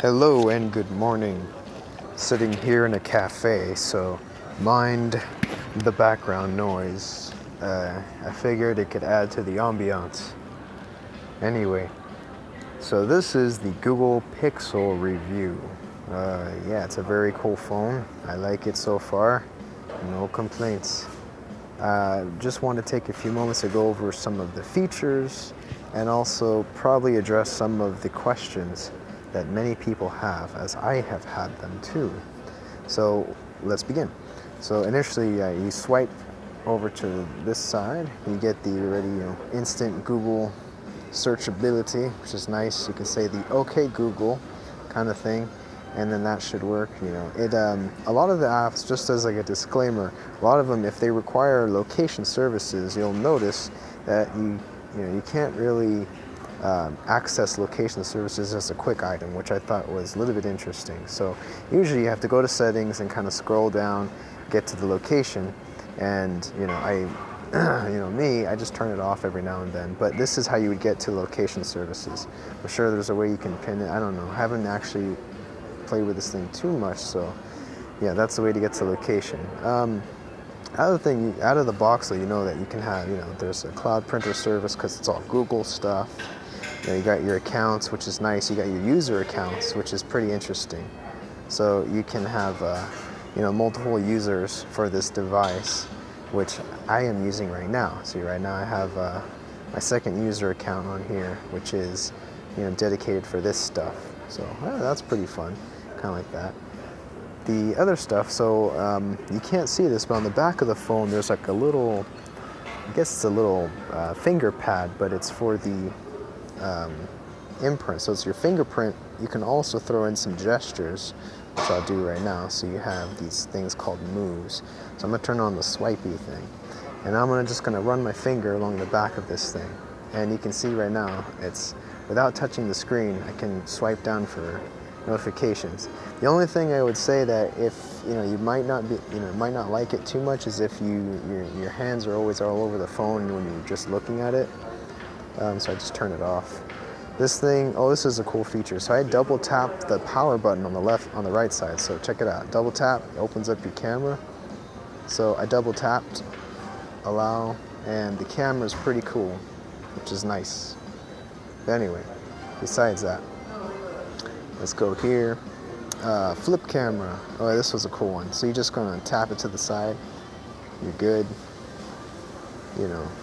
Hello and good morning. Sitting here in a cafe, so mind the background noise. I figured it could add to the ambiance. Anyway, so this is the Google Pixel review. Yeah, it's a very cool phone. I like it so far. No complaints. Just want to take a few moments to go over some of the features and also probably address some of the questions that many people have, as I have had them too. So let's begin. So initially, you swipe over to this side, you get the already instant Google searchability, which is nice. You can say the "OK Google" kind of thing, and then that should work. A lot of the apps, just as like a disclaimer, a lot of them, if they require location services, you'll notice that you can't really access location services as a quick item, which I thought was a little bit interesting. So usually you have to go to settings and kind of scroll down, get to the location, and I just turn it off every now and then. But this is how you would get to location services. I'm sure there's a way you can pin it. I don't know. I haven't actually played with this thing too much, so yeah, that's the way to get to location. Other thing, out of the box, so you know that you can have, there's a cloud printer service because it's all Google stuff. You got your accounts, which is nice. You got your user accounts, which is pretty interesting. So you can have, multiple users for this device, which I am using right now. See, right now I have my second user account on here, which is, dedicated for this stuff. So that's pretty fun, kind of like that. The other stuff, so you can't see this, but on the back of the phone, there's like a little, I guess it's a little finger pad, but it's for the imprint. So it's your fingerprint. You can also throw in some gestures, which I'll do right now. So you have these things called moves. So I'm gonna turn on the swipey thing, and I'm just gonna run my finger along the back of this thing, and you can see right now it's without touching the screen. I can swipe down for notifications. The only thing I would say that if you might not like it too much is if your hands are always all over the phone when you're just looking at it. So I just turn it off. This thing, this is a cool feature. So I double tap the power button on the right side. So check it out. Double tap opens up your camera. So I double tapped, allow, and the camera is pretty cool, which is nice. But anyway, besides that, let's go here. Flip camera. Oh, this was a cool one. So you're just gonna tap it to the side. You're good.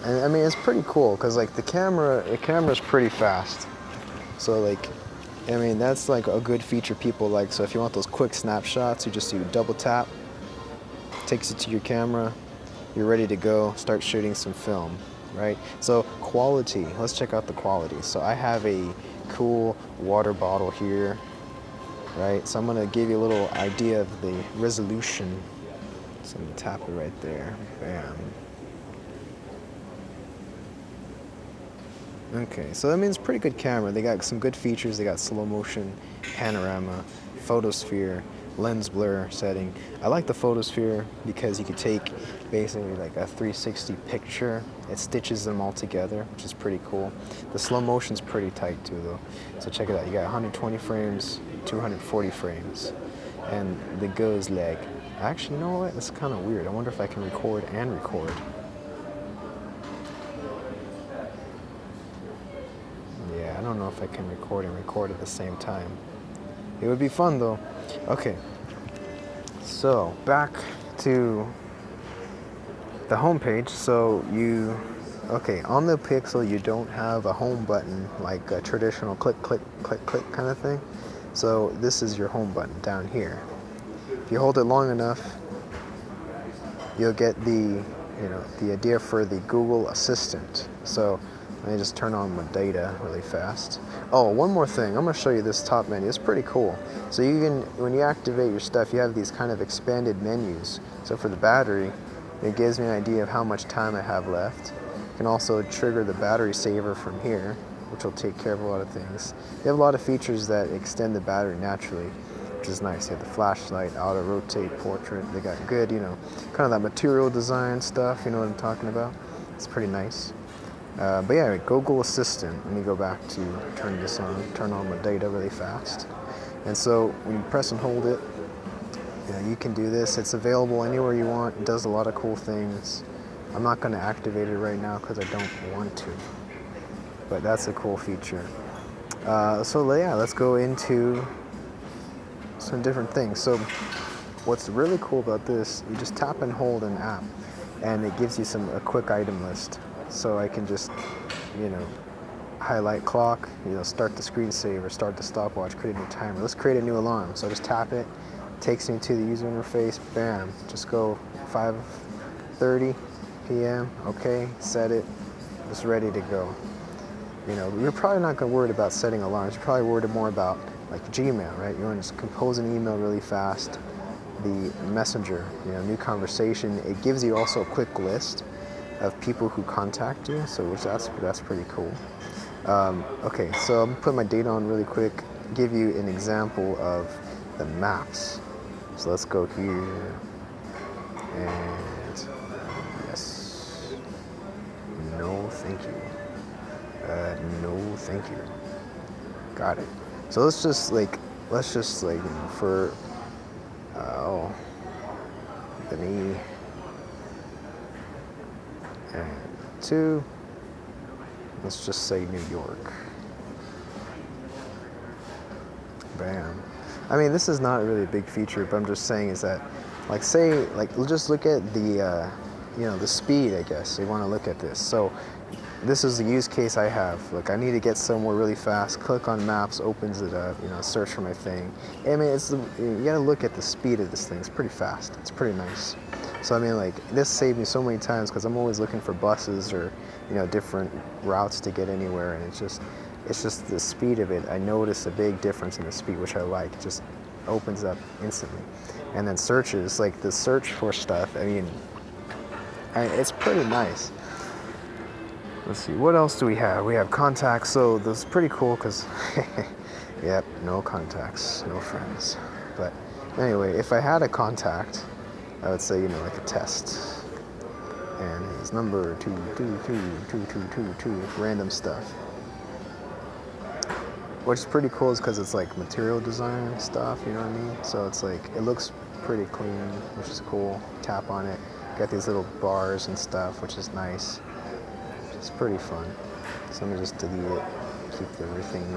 And I mean, it's pretty cool because like the camera's pretty fast. So like, I mean, that's like a good feature people like. So if you want those quick snapshots, you just do double tap, takes it to your camera, you're ready to go, start shooting some film, right? So quality, let's check out the quality. So I have a cool water bottle here, right? So I'm gonna give you a little idea of the resolution. So I'm gonna tap it right there, bam. Okay, so that means pretty good camera. They got some good features. They got slow motion, panorama, photosphere, lens blur setting. I like the photosphere because you could take basically like a 360 picture. It stitches them all together, which is pretty cool. The slow motion's pretty tight too though. So check it out. You got 120 frames, 240 frames, and the goes leg. Actually, you know what? It's kind of weird. I wonder if I can record and record. I don't know if I can record and record at the same time. It would be fun though. Okay, so back to the home page. So on the Pixel you don't have a home button like a traditional click, click, click, click kind of thing. So this is your home button down here. If you hold it long enough, you'll get the idea for the Google Assistant. So let me just turn on my data really fast. Oh, one more thing. I'm going to show you this top menu. It's pretty cool. So when you activate your stuff, you have these kind of expanded menus. So for the battery, it gives me an idea of how much time I have left. You can also trigger the battery saver from here, which will take care of a lot of things. You have a lot of features that extend the battery naturally, which is nice. You have the flashlight, auto rotate, portrait. They got good, kind of that material design stuff. You know what I'm talking about? It's pretty nice. But yeah, Google Assistant. Let me go back to turn on my data really fast. And so when you press and hold it, you can do this. It's available anywhere you want. It does a lot of cool things. I'm not going to activate it right now because I don't want to, but that's a cool feature. So yeah, let's go into some different things. So what's really cool about this, you just tap and hold an app and it gives you a quick item list. So I can just, highlight clock, start the screensaver, start the stopwatch, create a new timer. Let's create a new alarm. So I just tap it, takes me to the user interface, bam, just go 5:30 p.m. Okay, set it, it's ready to go. You're probably not going to worry about setting alarms. You're probably worried more about like Gmail, right? You want to just compose an email really fast. The messenger, new conversation. It gives you also a quick list of people who contact you, so that's pretty cool. Okay, so I'm gonna put my data on really quick. Give you an example of the maps. So let's go here, and yes, no, thank you. No, thank you. Got it. So let's just for the knee and 2. Let's just say New York. Bam. I mean, this is not really a big feature, but I'm just saying is that, just look at the, the speed, I guess. You want to look at this. So this is the use case I have. Look, I need to get somewhere really fast. Click on maps, opens it up, search for my thing. I mean, you gotta look at the speed of this thing. It's pretty fast. It's pretty nice. So I mean, this saved me so many times because I'm always looking for buses or, different routes to get anywhere, and it's just the speed of it. I notice a big difference in the speed, which I like. It just opens up instantly. And then searches, like the search for stuff, I mean, it's pretty nice. Let's see, what else do we have? We have contacts, so this is pretty cool because, yep, no contacts, no friends. But anyway, if I had a contact, I would say, like a test. And his number 2222222, random stuff. Which is pretty cool is because it's like material design stuff, you know what I mean? So it's like, it looks pretty clean, which is cool. Tap on it, got these little bars and stuff, which is nice. It's pretty fun. So let me just delete it, keep everything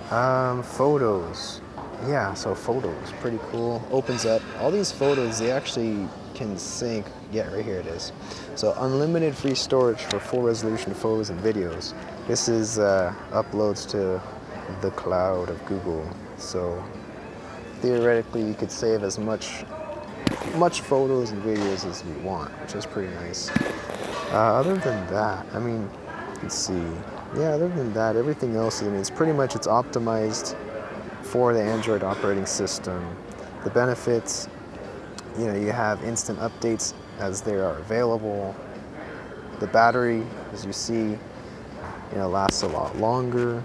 normal. Photos. Yeah, so photos, pretty cool. Opens up. All these photos, they actually can sync. Yeah, right here it is. So unlimited free storage for full resolution photos and videos. This is uploads to the cloud of Google. So theoretically, you could save as much photos and videos as you want, which is pretty nice. Other than that, I mean, let's see. Yeah, other than that, everything else, I mean, it's optimized for the Android operating system. The benefits, you have instant updates as they are available. The battery, as you see, lasts a lot longer.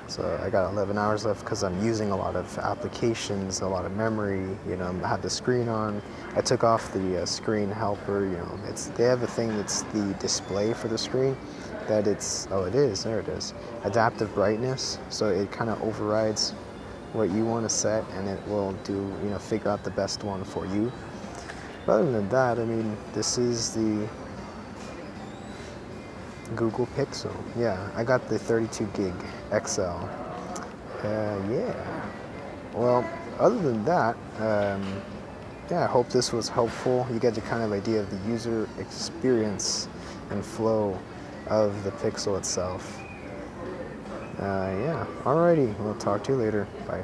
So I got 11 hours left because I'm using a lot of applications, a lot of memory. I had the screen on. I took off the screen helper. They have a thing that's the display for the screen. That there it is. Adaptive brightness. So it kind of overrides what you want to set, and it will do, figure out the best one for you. But other than that, I mean, this is the Google Pixel. Yeah, I got the 32 gig XL. Yeah. Well, other than that, I hope this was helpful. You get the kind of idea of the user experience and flow of the Pixel itself. Yeah. Alrighty. We'll talk to you later. Bye.